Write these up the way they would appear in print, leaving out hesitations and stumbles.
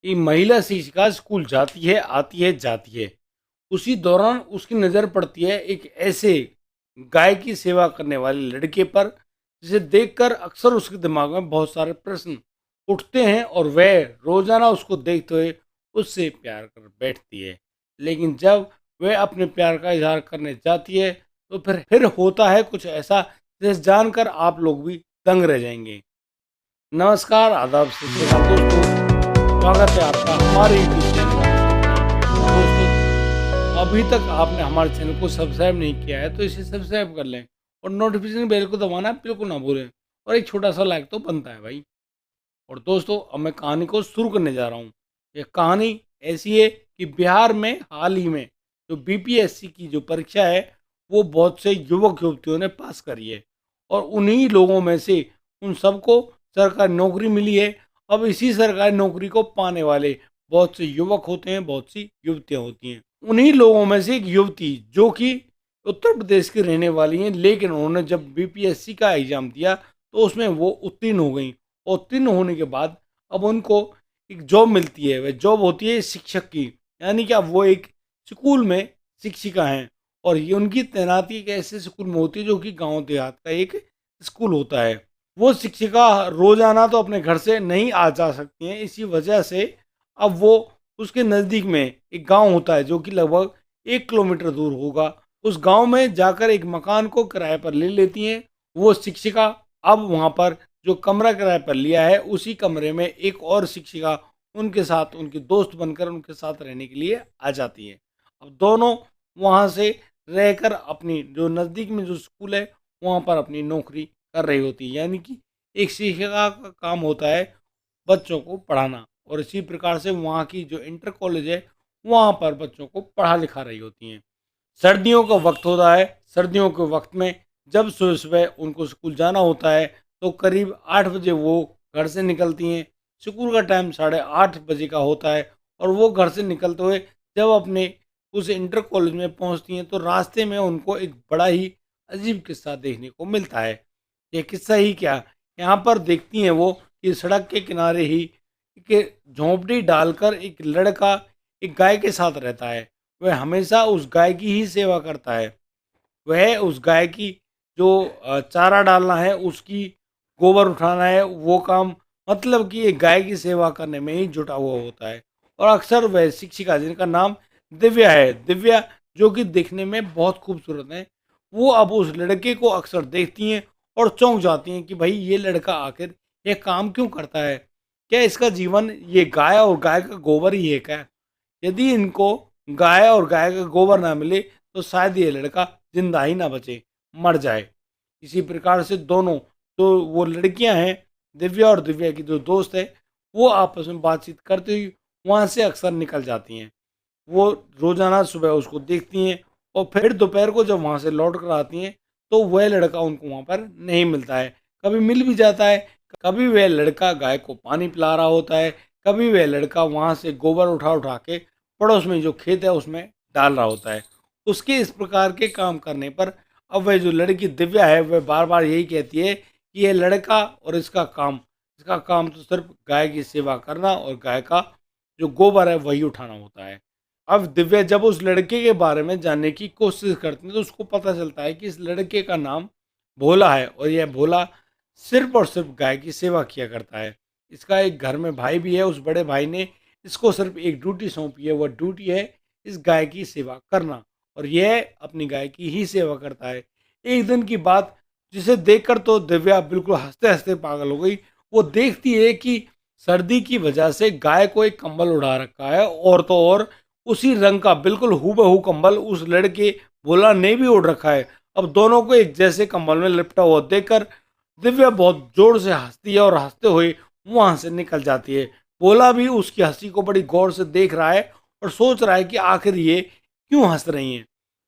एक महिला शिक्षिका स्कूल जाती है, आती है, जाती है। उसी दौरान उसकी नज़र पड़ती है एक ऐसे गाय की सेवा करने वाले लड़के पर, जिसे देखकर अक्सर उसके दिमाग में बहुत सारे प्रश्न उठते हैं और वह रोज़ाना उसको देखते हुए उससे प्यार कर बैठती है। लेकिन जब वह अपने प्यार का इज़हार करने जाती है, तो फिर होता है कुछ ऐसा जिसे जानकर आप लोग भी दंग रह जाएँगे। नमस्कार, आदाब, सत श्री अकाल दोस्तों। स्वागत है आपका हमारे यूट्यूब चैनल पे। दोस्तों, अभी तक आपने हमारे चैनल को सब्सक्राइब नहीं किया है तो इसे सब्सक्राइब कर लें और नोटिफिकेशन बेल को दबाना बिल्कुल ना भूलें। और एक छोटा सा लाइक तो बनता है भाई। और दोस्तों, अब मैं कहानी को शुरू करने जा रहा हूँ। ये कहानी ऐसी है कि बिहार में हाल ही में जो बीपीएससी की जो परीक्षा है, वो बहुत से युवक युवतियों ने पास करी है। और उन्हीं लोगों में से उन सबको सरकारी नौकरी मिली है। अब इसी सरकारी नौकरी को पाने वाले बहुत से युवक होते हैं, बहुत सी युवतियाँ होती हैं। उन्हीं लोगों में से एक युवती जो कि उत्तर प्रदेश की रहने वाली हैं, लेकिन उन्होंने जब बीपीएससी का एग्ज़ाम दिया तो उसमें वो उत्तीर्ण हो गई। और उत्तीर्ण होने के बाद अब उनको एक जॉब मिलती है। वह जॉब होती है शिक्षक की, यानी कि अब वो एक स्कूल में शिक्षिका हैं। और ये उनकी तैनाती एक ऐसे स्कूल में होती है जो कि गांव देहात का एक स्कूल होता है। वो शिक्षिका रोजाना तो अपने घर से नहीं आ जा सकती हैं, इसी वजह से अब वो उसके नज़दीक में एक गांव होता है जो कि लगभग 1 किलोमीटर दूर होगा। उस गांव में जाकर एक मकान को किराए पर ले लेती हैं वो शिक्षिका। अब वहाँ पर जो कमरा किराए पर लिया है, उसी कमरे में एक और शिक्षिका उनके साथ, उनकी दोस्त बनकर उनके साथ रहने के लिए आ जाती है। अब दोनों वहाँ से रहकर अपनी जो नज़दीक में जो स्कूल है, वहाँ पर अपनी नौकरी कर रही होती है। यानी कि एक शिक्षिका का काम होता है बच्चों को पढ़ाना। और इसी प्रकार से वहाँ की जो इंटर कॉलेज है, वहाँ पर बच्चों को पढ़ा लिखा रही होती हैं। सर्दियों का वक्त होता है। सर्दियों के वक्त में जब सुबह सुबह उनको स्कूल जाना होता है, तो करीब 8 बजे वो घर से निकलती हैं। स्कूल का टाइम 8:30 बजे का होता है। और वो घर से निकलते हुए जब अपने उस इंटर कॉलेज में पहुंचती हैं, तो रास्ते में उनको एक बड़ा ही अजीब किस्सा देखने को मिलता है। ये किस्सा ही क्या, यहाँ पर देखती हैं वो कि सड़क के किनारे ही एक झोंपड़ी डालकर एक लड़का एक गाय के साथ रहता है। वह हमेशा उस गाय की ही सेवा करता है। वह उस गाय की जो चारा डालना है, उसकी गोबर उठाना है, वो काम, मतलब कि एक गाय की सेवा करने में ही जुटा हुआ होता है। और अक्सर वह शिक्षिका, जिनका नाम दिव्या है, दिव्या जो कि दिखने में बहुत खूबसूरत है, वो अब उस लड़के को अक्सर देखती हैं और चौंक जाती हैं कि भाई ये लड़का आखिर ये काम क्यों करता है। क्या इसका जीवन ये गाय और गाय का गोबर ही है क्या? यदि इनको गाय और गाय का गोबर ना मिले तो शायद ये लड़का जिंदा ही ना बचे, मर जाए। इसी प्रकार से दोनों, तो वो लड़कियां हैं, दिव्या और दिव्या की जो दोस्त है, वो आपस में बातचीत करते हुए वहाँ से अक्सर निकल जाती हैं। वो रोजाना सुबह उसको देखती हैं और फिर दोपहर को जब वहाँ से लौट कर आती हैं, तो वह लड़का उनको वहाँ पर नहीं मिलता है। कभी मिल भी जाता है, कभी वह लड़का गाय को पानी पिला रहा होता है, कभी वह लड़का वहाँ से गोबर उठा उठा के पड़ोस में जो खेत है उसमें डाल रहा होता है। उसके इस प्रकार के काम करने पर अब वह जो लड़की दिव्या है, वह बार बार यही कहती है कि यह लड़का और इसका काम तो सिर्फ गाय की सेवा करना और गाय का जो गोबर है वही उठाना होता है। अब दिव्या जब उस लड़के के बारे में जानने की कोशिश करती है, तो उसको पता चलता है कि इस लड़के का नाम भोला है और यह भोला सिर्फ और सिर्फ गाय की सेवा किया करता है। इसका एक घर में भाई भी है। उस बड़े भाई ने इसको सिर्फ एक ड्यूटी सौंपी है, वह ड्यूटी है इस गाय की सेवा करना। और यह अपनी गाय की ही सेवा करता है। एक दिन की बात, जिसे देखकर तो दिव्या बिल्कुल हंसते हंसते पागल हो गई। वो देखती है कि सर्दी की वजह से गाय को एक कंबल उड़ा रखा है, और तो और उसी रंग का बिल्कुल हूबहू कंबल उस लड़के भोला ने भी ओढ़ रखा है। अब दोनों को एक जैसे कंबल में लिपटा हुआ देखकर दिव्या बहुत जोर से हंसती है और हंसते हुए वहां से निकल जाती है। भोला भी उसकी हंसी को बड़ी गौर से देख रहा है और सोच रहा है कि आखिर ये क्यों हंस रही हैं।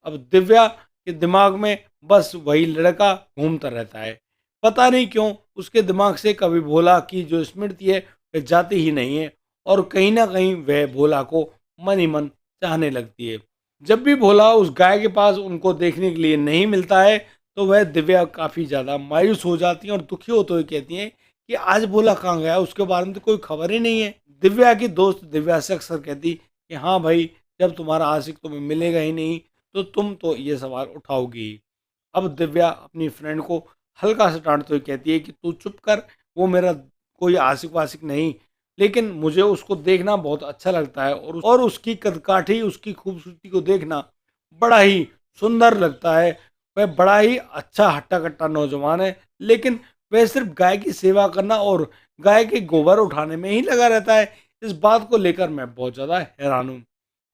अब दिव्या के दिमाग में बस वही लड़का घूमता रहता है। पता नहीं क्यों उसके दिमाग से कभी भोला की जो स्मृति है वह जाती ही नहीं है। और कहीं ना कहीं वह भोला को मन ही मन चाहने लगती है। जब भी भोला उस गाय के पास उनको देखने के लिए नहीं मिलता है, तो वह दिव्या काफ़ी ज़्यादा मायूस हो जाती हैं और दुखी होते हुए कहती हैं कि आज भोला कहाँ गया, उसके बारे में तो कोई खबर ही नहीं है। दिव्या की दोस्त दिव्या से अक्सर कहती कि हाँ भाई, जब तुम्हारा आशिक तुम्हें मिलेगा ही नहीं तो तुम तो ये सवाल उठाओगी ही। अब दिव्या अपनी फ्रेंड को हल्का सा डांटते हुए कहती है कि तू चुप कर, वो मेरा कोई आशिक वाशिक नहीं, लेकिन मुझे उसको देखना बहुत अच्छा लगता है और उसकी कदकाठी, उसकी खूबसूरती को देखना बड़ा ही सुंदर लगता है। वह बड़ा ही अच्छा हट्टा कट्टा नौजवान है, लेकिन वह सिर्फ गाय की सेवा करना और गाय के गोबर उठाने में ही लगा रहता है। इस बात को लेकर मैं बहुत ज़्यादा हैरान हूँ।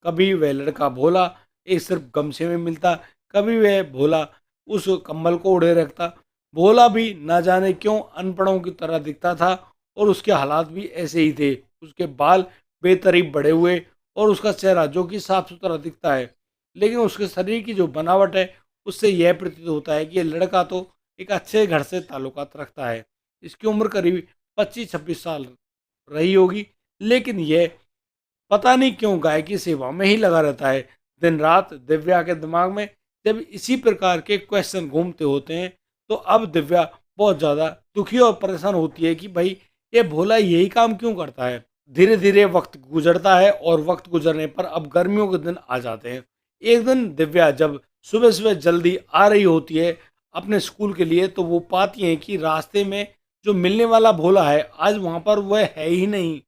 कभी वह लड़का भोला एक सिर्फ गमछे में मिलता, कभी वह भोला उस कंबल को ओढ़े रखता। भोला भी ना जाने क्यों अनपढ़ों की तरह दिखता था और उसके हालात भी ऐसे ही थे। उसके बाल बेतरीब बड़े हुए और उसका चेहरा जो कि साफ सुथरा दिखता है, लेकिन उसके शरीर की जो बनावट है उससे यह प्रतीत होता है कि यह लड़का तो एक अच्छे घर से ताल्लुकात रखता है। इसकी उम्र करीब 25-26 साल रही होगी, लेकिन यह पता नहीं क्यों गाय की सेवा में ही लगा रहता है। दिन रात दिव्या के दिमाग में जब इसी प्रकार के क्वेश्चन घूमते होते हैं, तो अब दिव्या बहुत ज़्यादा दुखी और परेशान होती है कि भाई ये भोला यही काम क्यों करता है। धीरे धीरे वक्त गुजरता है और वक्त गुजरने पर अब गर्मियों के दिन आ जाते हैं। एक दिन दिव्या जब सुबह सुबह जल्दी आ रही होती है अपने स्कूल के लिए, तो वो पाती हैं कि रास्ते में जो मिलने वाला भोला है आज वहाँ पर वह है ही नहीं।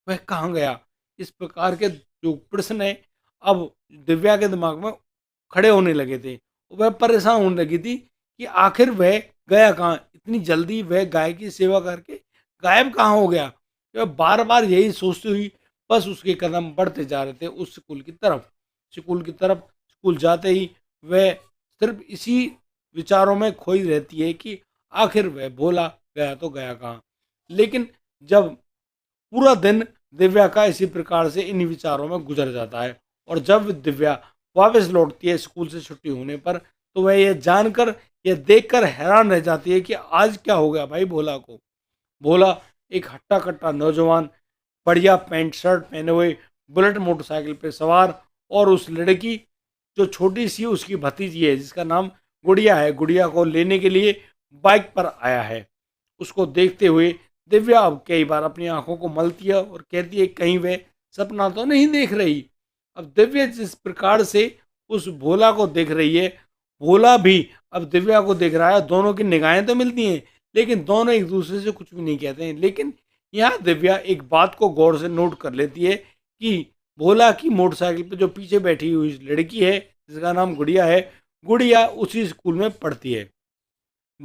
वह कहाँ गया? इस प्रकार के जो प्रश्न है अब दिव्या के दिमाग में खड़े होने लगे थे। वह परेशान होने लगी थी कि आखिर वह गया कहाँ? इतनी जल्दी वह गाय की सेवा करके गायब कहाँ हो गया? वह बार बार यही सोचती हुई बस उसके कदम बढ़ते जा रहे थे उस स्कूल की तरफ। स्कूल जाते ही वह सिर्फ इसी विचारों में खोई रहती है कि आखिर वह भोला गया तो गया कहाँ। लेकिन जब पूरा दिन दिव्या का इसी प्रकार से इन विचारों में गुजर जाता है और जब दिव्या वापस लौटती है स्कूल से छुट्टी होने पर, तो वह यह जानकर, यह देखकर हैरान रह जाती है कि आज क्या हो गया भाई भोला को। भोला एक हट्टा कट्टा नौजवान, बढ़िया पैंट शर्ट पहने हुए, बुलेट मोटरसाइकिल पे सवार, और उस लड़की जो छोटी सी उसकी भतीजी है जिसका नाम गुड़िया है, गुड़िया को लेने के लिए बाइक पर आया है। उसको देखते हुए दिव्या अब कई बार अपनी आंखों को मलती है और कहती है कहीं वह सपना तो नहीं देख रही। अब दिव्या जिस प्रकार से उस भोला को देख रही है, भोला भी अब दिव्या को देख रहा है। दोनों की निगाहें तो मिलती हैं, लेकिन दोनों एक दूसरे से कुछ भी नहीं कहते हैं। लेकिन यहाँ दिव्या एक बात को गौर से नोट कर लेती है कि भोला की मोटरसाइकिल पे जो पीछे बैठी हुई लड़की है जिसका नाम गुड़िया है, गुड़िया उसी स्कूल में पढ़ती है।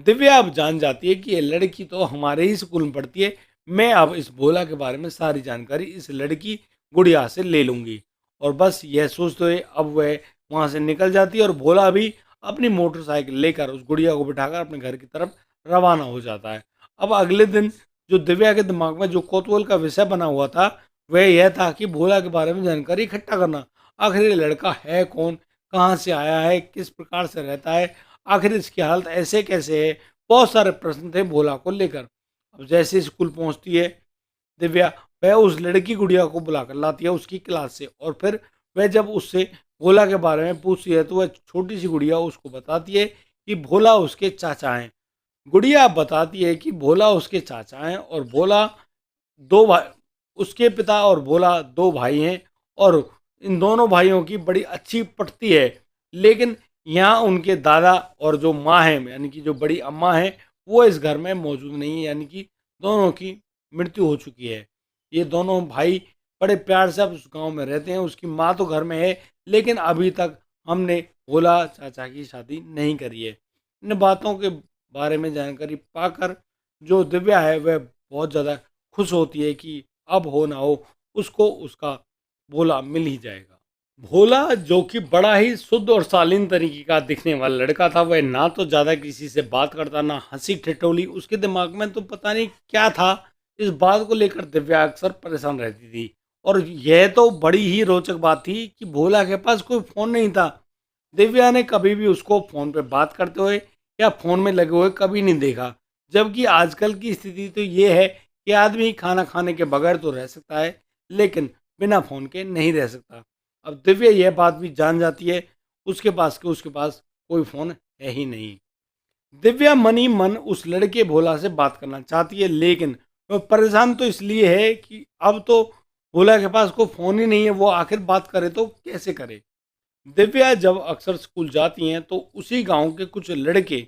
दिव्या अब जान जाती है कि ये लड़की तो हमारे ही स्कूल में पढ़ती है। मैं अब इस भोला के बारे में सारी जानकारी इस लड़की गुड़िया से ले लूँगी। और बस यह सोचते हुए अब वह वहाँ से निकल जाती है और भोला भी अपनी मोटरसाइकिल लेकर उस गुड़िया को बिठाकर अपने घर की तरफ रवाना हो जाता है। अब अगले दिन जो दिव्या के दिमाग में जो कौतूहल का विषय बना हुआ था वह यह था कि भोला के बारे में जानकारी इकट्ठा करना। आखिर ये लड़का है कौन, कहाँ से आया है, किस प्रकार से रहता है, आखिर इसकी हालत ऐसे कैसे है। बहुत सारे प्रश्न थे भोला को लेकर। अब जैसे स्कूल पहुंचती है दिव्या, वह उस लड़की गुड़िया को बुलाकर लाती है उसकी क्लास से, और फिर वह जब उससे भोला के बारे में पूछती है तो वह छोटी सी गुड़िया उसको बताती है कि भोला उसके चाचा हैं। गुड़िया बताती है कि भोला उसके चाचा हैं और भोला दो भाई, उसके पिता और भोला दो भाई हैं और इन दोनों भाइयों की बड़ी अच्छी पटती है। लेकिन यहाँ उनके दादा और जो माँ है यानी कि जो बड़ी अम्मा है वो इस घर में मौजूद नहीं है, यानी कि दोनों की मृत्यु हो चुकी है। ये दोनों भाई बड़े प्यार से अब उस गांव में रहते हैं। उसकी माँ तो घर में है, लेकिन अभी तक हमने भोला चाचा की शादी नहीं करी है। इन बातों के बारे में जानकारी पाकर जो दिव्या है वह बहुत ज़्यादा खुश होती है कि अब हो ना हो उसको उसका भोला मिल ही जाएगा। भोला जो कि बड़ा ही शुद्ध और शालीन तरीके का दिखने वाला लड़का था, वह ना तो ज़्यादा किसी से बात करता ना हंसी ठिठोली। उसके दिमाग में तो पता नहीं क्या था। इस बात को लेकर दिव्या अक्सर परेशान रहती थी। और यह तो बड़ी ही रोचक बात थी कि भोला के पास कोई फ़ोन नहीं था। दिव्या ने कभी भी उसको फ़ोन पे बात करते हुए या फ़ोन में लगे हुए कभी नहीं देखा। जबकि आजकल की स्थिति तो ये है कि आदमी खाना खाने के बगैर तो रह सकता है, लेकिन बिना फ़ोन के नहीं रह सकता। अब दिव्या यह बात भी जान जाती है उसके पास कि उसके पास कोई फ़ोन है ही नहीं। दिव्या मनी मन उस लड़के भोला से बात करना चाहती है, लेकिन वो परेशान तो इसलिए है कि अब तो भोला के पास कोई फ़ोन ही नहीं है, वो आखिर बात करे तो कैसे करे। दिव्या जब अक्सर स्कूल जाती हैं तो उसी गांव के कुछ लड़के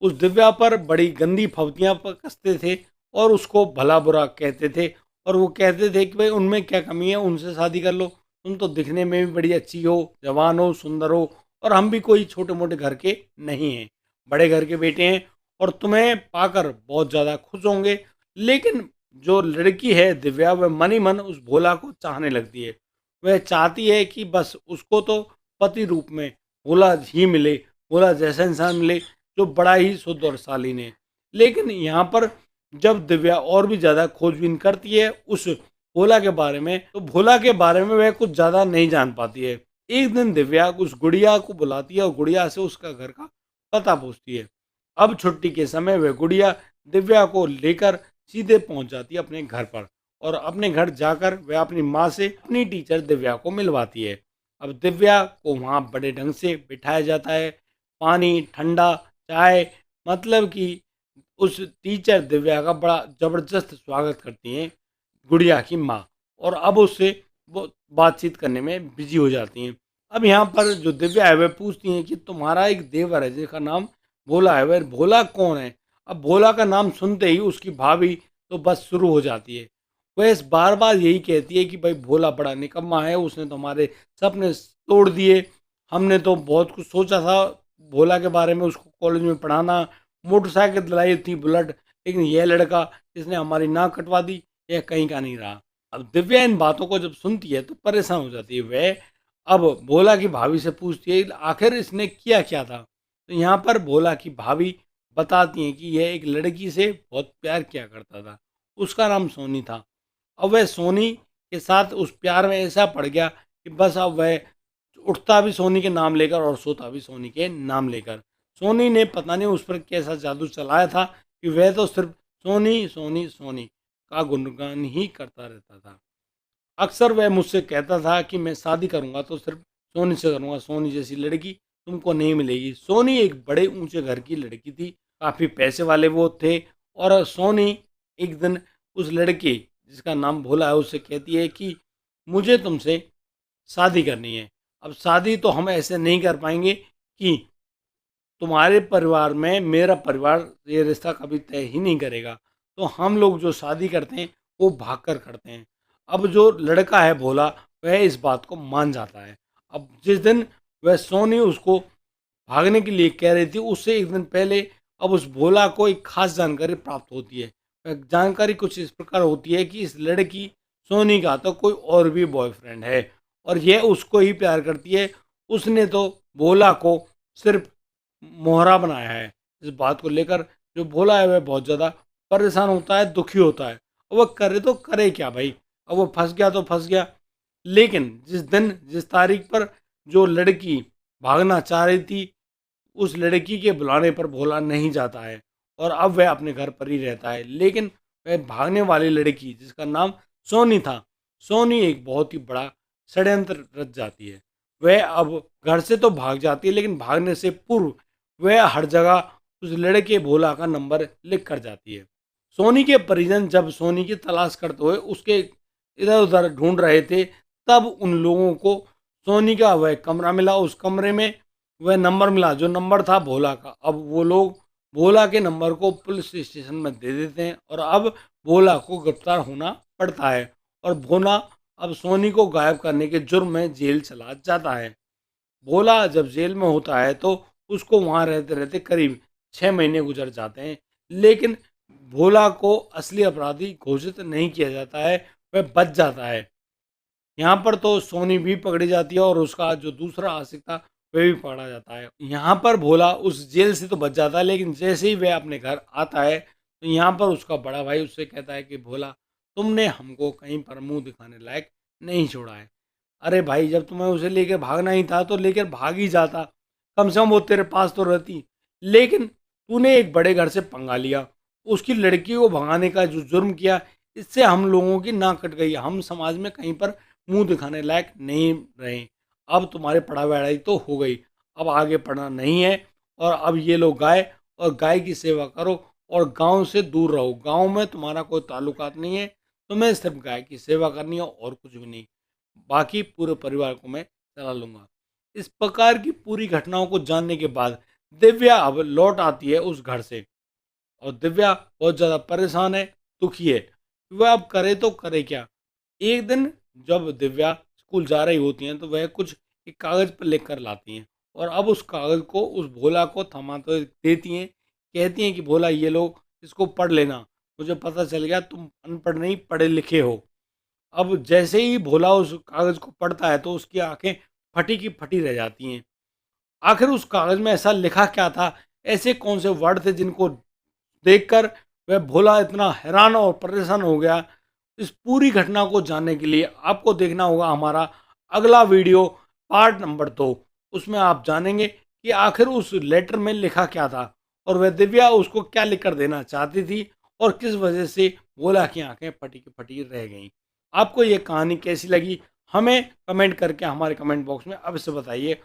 उस दिव्या पर बड़ी गंदी फब्तियां कसते थे और उसको भला बुरा कहते थे, और वो कहते थे कि भाई उनमें क्या कमी है, उनसे शादी कर लो, तुम तो दिखने में भी बड़ी अच्छी हो, जवान हो, सुंदर हो, और हम भी कोई छोटे मोटे घर के नहीं हैं, बड़े घर के बेटे हैं, और तुम्हें पाकर बहुत ज़्यादा खुश होंगे। लेकिन जो लड़की है दिव्या, वह मन ही मन उस भोला को चाहने लगती है। वह चाहती है कि बस उसको तो पति रूप में भोला ही मिले, भोला जैसा इंसान मिले जो बड़ा ही शुद्ध और शालीन है। लेकिन यहाँ पर जब दिव्या और भी ज़्यादा खोजबीन करती है उस भोला के बारे में, तो भोला के बारे में वह कुछ ज़्यादा नहीं जान पाती है। एक दिन दिव्या उस गुड़िया को बुलाती है और गुड़िया से उसका घर का पता पूछती है। अब छुट्टी के समय वह गुड़िया दिव्या को लेकर सीधे पहुंच जाती है अपने घर पर, और अपने घर जाकर वह अपनी माँ से अपनी टीचर दिव्या को मिलवाती है। अब दिव्या को वहाँ बड़े ढंग से बिठाया जाता है, पानी, ठंडा, चाय, मतलब कि उस टीचर दिव्या का बड़ा ज़बरदस्त स्वागत करती हैं गुड़िया की माँ, और अब उससे वो बातचीत करने में बिजी हो जाती हैं। अब यहाँ पर जो दिव्या है वह पूछती हैं कि तुम्हारा एक देवर है जिसका नाम भोला है, वह भोला कौन है। अब भोला का नाम सुनते ही उसकी भाभी तो बस शुरू हो जाती है। वह इस बार बार यही कहती है कि भाई भोला बड़ा निकम्मा है, उसने तो हमारे सपने तोड़ दिए, हमने तो बहुत कुछ सोचा था भोला के बारे में, उसको कॉलेज में पढ़ाना, मोटरसाइकिल दिलाई थी बुलेट, लेकिन यह लड़का इसने हमारी नाक कटवा दी, यह कहीं का नहीं रहा। अब दिव्या इन बातों को जब सुनती है तो परेशान हो जाती है। वह अब भोला की भाभी से पूछती है आखिर इसने किया क्या था। तो यहाँ पर भोला की भाभी बताती हैं कि यह एक लड़की से बहुत प्यार किया करता था, उसका नाम सोनी था। अब वह सोनी के साथ उस प्यार में ऐसा पड़ गया कि बस अब वह उठता भी सोनी के नाम लेकर और सोता भी सोनी के नाम लेकर। सोनी ने पता नहीं उस पर कैसा जादू चलाया था कि वह तो सिर्फ सोनी सोनी सोनी का गुणगान ही करता रहता था। अक्सर वह मुझसे कहता था कि मैं शादी करूंगा तो सिर्फ सोनी से करूंगा, सोनी जैसी लड़की तुमको नहीं मिलेगी। सोनी एक बड़े ऊंचे घर की लड़की थी, काफ़ी पैसे वाले वो थे, और सोनी एक दिन उस लड़के जिसका नाम भोला है उससे कहती है कि मुझे तुमसे शादी करनी है। अब शादी तो हम ऐसे नहीं कर पाएंगे कि तुम्हारे परिवार में मेरा परिवार ये रिश्ता कभी तय ही नहीं करेगा, तो हम लोग जो शादी करते हैं वो भाग कर करते हैं। अब जो लड़का है भोला, वह इस बात को मान जाता है। अब जिस दिन वह सोनी उसको भागने के लिए कह रही थी उससे एक दिन पहले अब उस भोला को एक खास जानकारी प्राप्त होती है। वह जानकारी कुछ इस प्रकार होती है कि इस लड़की सोनी का तो कोई और भी बॉयफ्रेंड है, और यह उसको ही प्यार करती है। उसने तो भोला को सिर्फ मोहरा बनाया है। इस बात को लेकर जो भोला है वह बहुत ज़्यादा परेशान होता है, दुखी होता है। अब वह करे तो करे क्या भाई, अब वो फंस गया तो फंस गया। लेकिन जिस दिन जिस तारीख पर जो लड़की भागना चाह रही थी, उस लड़की के बुलाने पर भोला नहीं जाता है, और अब वह अपने घर पर ही रहता है। लेकिन वह भागने वाली लड़की जिसका नाम सोनी था, सोनी एक बहुत ही बड़ा षड्यंत्र रच जाती है। वह अब घर से तो भाग जाती है, लेकिन भागने से पूर्व वह हर जगह उस लड़के भोला का नंबर लिख कर जाती है। सोनी के परिजन जब सोनी की तलाश करते हुए उसके इधर उधर ढूंढ रहे थे, तब उन लोगों को सोनी का वह कमरा मिला। उस कमरे में वह नंबर मिला जो नंबर था भोला का। अब वो लोग भोला के नंबर को पुलिस स्टेशन में दे देते हैं, और अब भोला को गिरफ्तार होना पड़ता है, और भोला अब सोनी को गायब करने के जुर्म में जेल चला जाता है। भोला जब जेल में होता है तो उसको वहाँ रहते रहते करीब 6 महीने गुजर जाते हैं, लेकिन भोला को असली अपराधी घोषित नहीं किया जाता है, वह बच जाता है। यहाँ पर तो सोनी भी पकड़ी जाती है और उसका जो दूसरा आशिक था वह भी पकड़ा जाता है। यहाँ पर भोला उस जेल से तो बच जाता है, लेकिन जैसे ही वह अपने घर आता है तो यहाँ पर उसका बड़ा भाई उससे कहता है कि भोला, तुमने हमको कहीं पर मुंह दिखाने लायक नहीं छोड़ा है। अरे भाई, जब तुम्हें उसे लेकर भागना ही था तो लेकर भाग ही जाता, कम से कम वो तेरे पास तो रहती। लेकिन तूने एक बड़े घर से पंगा लिया, उसकी लड़की को भगाने का जो जुर्म किया, इससे हम लोगों की नाक कट गई, हम समाज में कहीं पर मुंह दिखाने लायक नहीं रहे। अब तुम्हारे पढ़ा वढ़ाई तो हो गई, अब आगे पढ़ना नहीं है, और अब ये लोग गाए और गाय की सेवा करो और गांव से दूर रहो। गांव में तुम्हारा कोई ताल्लुकात नहीं है, तुम्हें सिर्फ गाय की सेवा करनी है और कुछ भी नहीं। बाकी पूरे परिवार को मैं चला लूँगा। इस प्रकार की पूरी घटनाओं को जानने के बाद दिव्या अब लौट आती है उस घर से, और दिव्या बहुत ज़्यादा परेशान है, दुखी है। वह अब करे तो करे क्या। एक दिन जब दिव्या स्कूल जा रही होती हैं तो वह कुछ एक कागज़ पर लिख कर लाती हैं, और अब उस कागज़ को उस भोला को थमा तो देती हैं। कहती हैं कि भोला ये लो, इसको पढ़ लेना, मुझे पता चल गया तुम अनपढ़ नहीं पढ़े लिखे हो। अब जैसे ही भोला उस कागज़ को पढ़ता है तो उसकी आंखें फटी की फटी रह जाती हैं। आखिर उस कागज़ में ऐसा लिखा क्या था, ऐसे कौन से वर्ड थे जिनको देखकर वह भोला इतना हैरान और परेशान हो गया। इस पूरी घटना को जानने के लिए आपको देखना होगा हमारा अगला वीडियो, पार्ट नंबर 2। उसमें आप जानेंगे कि आखिर उस लेटर में लिखा क्या था और वह दिव्या उसको क्या लिख कर देना चाहती थी, और किस वजह से भोला की आंखें फटी की फटी रह गईं। आपको ये कहानी कैसी लगी, हमें कमेंट करके हमारे कमेंट बॉक्स में अवश्य बताइए।